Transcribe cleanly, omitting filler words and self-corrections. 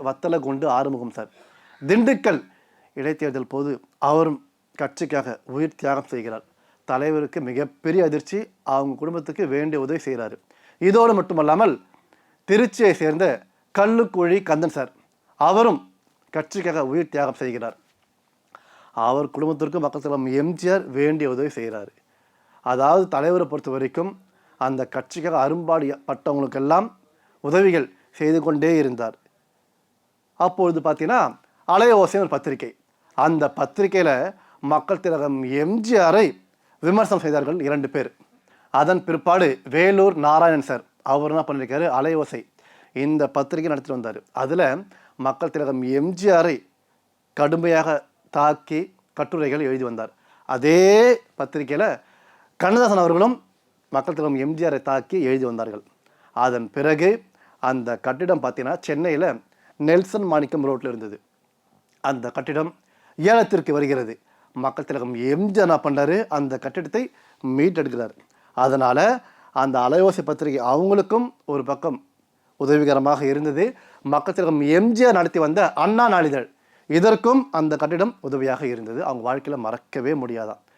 Vathalagundu Arumugam sir. Dindigul இடைத்தேர்தல் போது அவரும் கட்சிக்காக உயிர் தியாகம் செய்கிறார். தலைவருக்கு மிகப்பெரிய அதிர்ச்சி. அவங்க குடும்பத்துக்கு வேண்டிய உதவி செய்கிறாரு. இதோடு மட்டுமல்லாமல் திருச்சியை சேர்ந்த கல்லுக்குழி கந்தன் சார், அவரும் கட்சிக்காக உயிர் தியாகம் செய்கிறார். அவர் குடும்பத்திற்கு மக்கள் தலைவர் எம்ஜிஆர் வேண்டிய உதவி செய்கிறாரு. அதாவது தலைவரை பொறுத்த வரைக்கும் அந்த கட்சிக்காக அரும்பாடுபட்டவங்களுக்கெல்லாம் உதவிகள் செய்து கொண்டே இருந்தார். அப்பொழுது பார்த்தீங்கன்னா அலையோசை ஒரு பத்திரிகை. அந்த பத்திரிகையில் மக்கள் திலகம் எம்ஜிஆரை விமர்சனம் செய்தார்கள் 2 பேர். அதன் பிற்பாடு வேலூர் நாராயணன் சார் அவர் என்ன பண்ணியிருக்காரு, அலையோசை இந்த பத்திரிகை நடத்திட்டு வந்தார். அதில் மக்கள் திலகம் எம்ஜிஆரை கடுமையாக தாக்கி கட்டுரைகள் எழுதி வந்தார். அதே பத்திரிகையில் கண்ணதாசன் அவர்களும் மக்கள் திலகம் எம்ஜிஆரை தாக்கி எழுதி வந்தார்கள். அதன் பிறகு அந்த கட்டிடம் பார்த்தீங்கன்னா சென்னையில் நெல்சன் மாணிக்கம் ரோட்டில் இருந்தது. அந்த கட்டிடம் ஏலத்திற்கு வருகிறது. மக்கள் திலகம் எம்ஜிஆர் என்ன பண்ணுறாரு, அந்த கட்டிடத்தை மீட்டெடுக்கிறார். அதனால் அந்த அலையோசை பத்திரிகை அவங்களுக்கும் ஒரு பக்கம் உதவிகரமாக இருந்தது. மக்கள் திலகம் எம்ஜிஆர் நடத்தி வந்த அண்ணா நாளிதழ் இதற்கும் அந்த கட்டிடம் உதவியாக இருந்தது. அவங்க வாழ்க்கையில் மறக்கவே முடியாதான்.